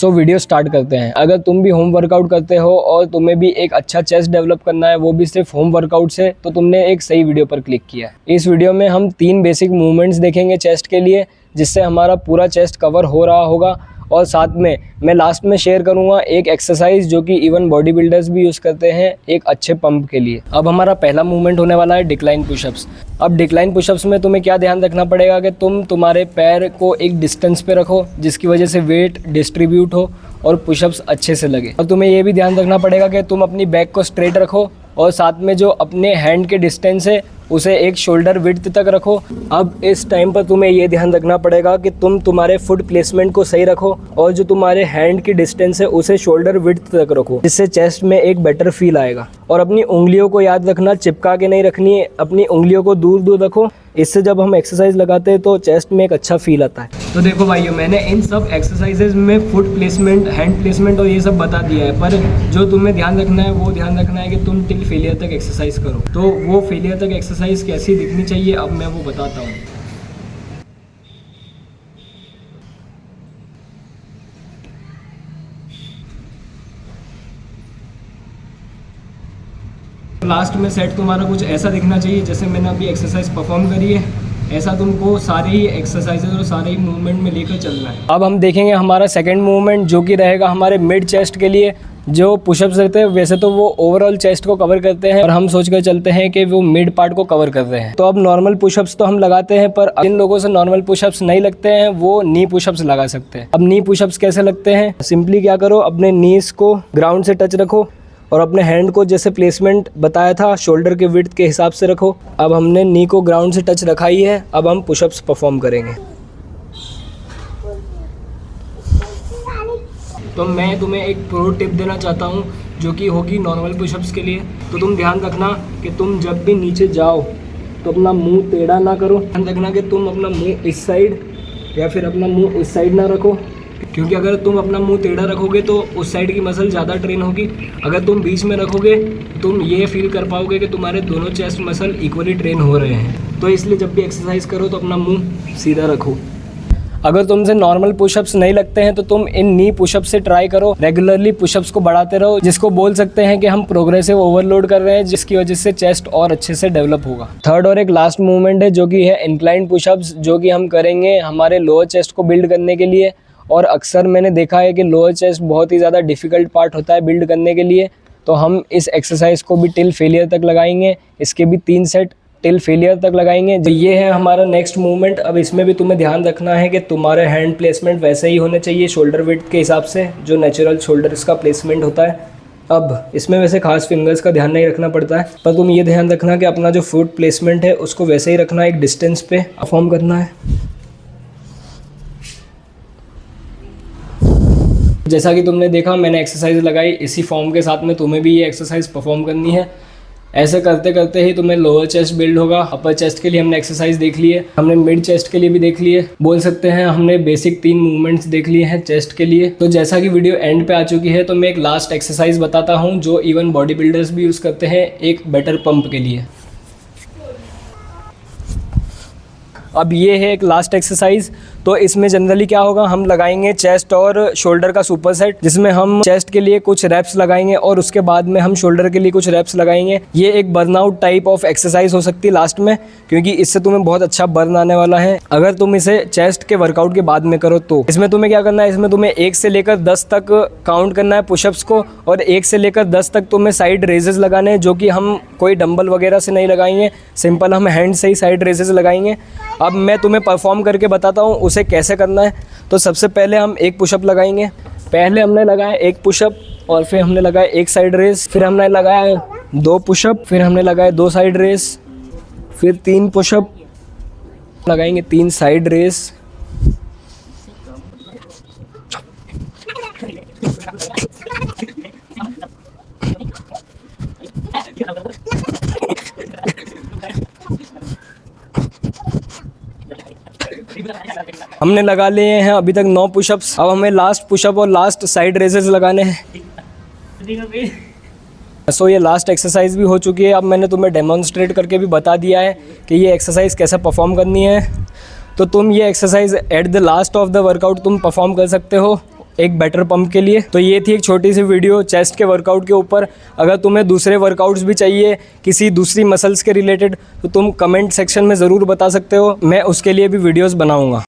So video start करते हैं। अगर तुम भी होम वर्कआउट करते हो और तुम्हें भी एक अच्छा चेस्ट डेवलप करना है, वो भी सिर्फ होम वर्कआउट से, तो तुमने एक सही वीडियो पर क्लिक किया है। इस वीडियो में हम 3 बेसिक मूवमेंट्स देखेंगे चेस्ट के लिए, जिससे हमारा पूरा चेस्ट कवर हो रहा होगा। और साथ में मैं लास्ट में शेयर करूंगा एक एक्सरसाइज जो कि इवन बॉडी बिल्डर्स भी यूज़ करते हैं एक अच्छे पंप के लिए। अब हमारा पहला मूवमेंट होने वाला है डिक्लाइन पुशअप्स। अब डिक्लाइन पुशअप्स में तुम्हें क्या ध्यान रखना पड़ेगा कि तुम तुम्हारे पैर को एक डिस्टेंस पे रखो, जिसकी वजह से वेट डिस्ट्रीब्यूट हो और पुशअप्स अच्छे से लगे। और तुम्हें ये भी ध्यान रखना पड़ेगा कि तुम अपनी बैक को स्ट्रेट रखो और साथ में जो अपने हैंड के डिस्टेंस है उसे एक शोल्डर विड्थ तक रखो। अब इस टाइम पर तुम्हें ये ध्यान रखना पड़ेगा कि तुम तुम्हारे फुट प्लेसमेंट को सही रखो और जो तुम्हारे हैंड की डिस्टेंस है उसे शोल्डर विड्थ तक रखो, जिससे चेस्ट में एक बेटर फील आएगा। और अपनी उंगलियों को याद रखना, चिपका के नहीं रखनी है, अपनी उंगलियों को दूर दूर रखो। इससे जब हम एक्सरसाइज लगाते हैं तो चेस्ट में एक अच्छा फील आता है। तो देखो भाइयों, मैंने इन सब एक्सरसाइजेज में फुट प्लेसमेंट, हैंड प्लेसमेंट और ये सब बता दिया है, पर जो तुम्हें ध्यान रखना है वो ध्यान रखना है कि तुम टिल फेलियर तक एक्सरसाइज करो। तो वो फेलियर तक एक्सरसाइज कैसी दिखनी चाहिए अब मैं वो बताता हूँ। लास्ट में सेट तुम्हारा कुछ ऐसा दिखना चाहिए जैसे मैंने अभी एक्सरसाइज परफॉर्म करी है, ऐसा तुमको सारे ही एक्सरसाइजेज और सारे ही मूवमेंट में लेकर चलना है। अब हम देखेंगे हमारा सेकंड मूवमेंट जो कि रहेगा हमारे मिड चेस्ट के लिए। जो पुशअप्स रहते हैं वैसे तो वो ओवरऑल चेस्ट को कवर करते हैं और हम सोच कर चलते हैं कि वो मिड पार्ट को कवर कर रहे हैं। तो अब नॉर्मल पुशअप्स तो हम लगाते हैं, पर जिन लोगों से नॉर्मल पुशअप्स नहीं लगते हैं वो नी पुशअप्स लगा सकते हैं। अब नी पुशअप्स कैसे लगते हैं? सिंपली क्या करो, अपने नीज को ग्राउंड से टच रखो और अपने हैंड को जैसे प्लेसमेंट बताया था शोल्डर के विड्थ के हिसाब से रखो। अब हमने नी को ग्राउंड से टच रखा ही है, अब हम पुशअप्स परफॉर्म करेंगे। तो मैं तुम्हें एक प्रो टिप देना चाहता हूँ जो कि होगी नॉर्मल पुशअप्स के लिए। तो तुम ध्यान रखना कि तुम जब भी नीचे जाओ तो अपना मुंह टेढ़ा ना करो। ध्यान रखना कि तुम अपना मुंह इस साइड या फिर अपना मुंह उस साइड ना रखो, क्योंकि अगर तुम अपना मुंह टेढ़ा रखोगे तो उस साइड की मसल ज़्यादा ट्रेन होगी। अगर तुम बीच में रखोगे तुम ये फील कर पाओगे कि तुम्हारे दोनों चेस्ट मसल इक्वली ट्रेन हो रहे हैं। तो इसलिए जब भी एक्सरसाइज करो तो अपना मुंह सीधा रखो। अगर तुमसे नॉर्मल पुशअप्स नहीं लगते हैं तो तुम इन नी पुशअप्स से ट्राई करो। रेगुलरली पुशअप्स को बढ़ाते रहो, जिसको बोल सकते हैं कि हम प्रोग्रेसिव ओवरलोड कर रहे हैं, जिसकी वजह से चेस्ट और अच्छे से डेवलप होगा। थर्ड और एक लास्ट मूवमेंट है जो कि है इंक्लाइन पुशअप्स, जो कि हम करेंगे हमारे लोअर चेस्ट को बिल्ड करने के लिए। और अक्सर मैंने देखा है कि लोअर चेस्ट बहुत ही ज़्यादा डिफ़िकल्ट पार्ट होता है बिल्ड करने के लिए। तो हम इस एक्सरसाइज को भी टिल फेलियर तक लगाएंगे। इसके भी 3 सेट टिल फेलियर तक लगाएंगे। तो ये है हमारा नेक्स्ट मूवमेंट। अब इसमें भी तुम्हें ध्यान रखना है कि तुम्हारे हैंड प्लेसमेंट वैसे ही होने चाहिए शोल्डर विड्थ के हिसाब से, जो नेचुरल शोल्डर्स का प्लेसमेंट होता है। अब इसमें वैसे खास फिंगर्स का ध्यान नहीं रखना पड़ता है, पर तुम ये ध्यान रखना कि अपना जो फुट प्लेसमेंट है उसको वैसे ही रखना, एक डिस्टेंस पे परफॉर्म करना है। जैसा कि तुमने देखा मैंने एक्सरसाइज लगाई, इसी फॉर्म के साथ में तुम्हें भी ये एक्सरसाइज परफॉर्म करनी है। ऐसे करते करते ही तुम्हें लोअर चेस्ट बिल्ड होगा। अपर चेस्ट के लिए हमने एक्सरसाइज देख ली है, हमने मिड चेस्ट के लिए भी देख ली है। बोल सकते हैं हमने बेसिक 3 मूवमेंट्स देख लिए हैं चेस्ट के लिए। तो जैसा कि वीडियो एंड पे आ चुकी है तो मैं एक लास्ट एक्सरसाइज बताता हूँ जो इवन बॉडी बिल्डर्स भी यूज़ करते हैं एक बेटर पंप के लिए। अब ये है एक लास्ट एक्सरसाइज। तो इसमें जनरली क्या होगा, हम लगाएंगे चेस्ट और शोल्डर का सुपर सेट, जिसमें हम चेस्ट के लिए कुछ रेप्स लगाएंगे और उसके बाद में हम शोल्डर के लिए कुछ रेप्स लगाएंगे। ये एक बर्नआउट टाइप ऑफ एक्सरसाइज हो सकती है लास्ट में, क्योंकि इससे तुम्हें बहुत अच्छा बर्न आने वाला है अगर तुम इसे चेस्ट के वर्कआउट के बाद में करो। तो इसमें तुम्हें क्या करना है, इसमें तुम्हें 1 से लेकर 10 तक काउंट करना है पुशअप्स को, और 1 से लेकर 10 तक तुम्हें साइड रेजेस लगाने हैं, जो कि हम कोई डंबल वगैरह से नहीं लगाएंगे, सिंपल हम हैंड से ही साइड रेजेस लगाएंगे। अब मैं तुम्हें परफॉर्म करके बताता हूँ उसे कैसे करना है। तो सबसे पहले हम एक पुशअप लगाएंगे। पहले हमने लगाया एक पुशअप और फिर हमने लगाया एक साइड रेस, फिर हमने लगाया 2 पुशअप, फिर हमने लगाया 2 साइड रेस, फिर 3 पुशअप लगाएंगे, 3 साइड रेस, हमने लगा लिए हैं अभी तक 9 पुशअप्स। अब हमें लास्ट पुशअप और लास्ट साइड रेजेस लगाने हैं। सो ये लास्ट एक्सरसाइज भी हो चुकी है। अब मैंने तुम्हें डेमोन्स्ट्रेट करके भी बता दिया है कि ये एक्सरसाइज कैसे परफॉर्म करनी है। तो तुम ये exercise at the last of the workout तुम परफॉर्म कर सकते हो। एक बेटर पंप के लिए। तो ये थी एक छोटी सी वीडियो चेस्ट के वर्कआउट के ऊपर। अगर तुम्हें दूसरे वर्कआउट्स भी चाहिए किसी दूसरी मसल्स के रिलेटेड तो तुम कमेंट सेक्शन में ज़रूर बता सकते हो, मैं उसके लिए भी वीडियोस बनाऊंगा।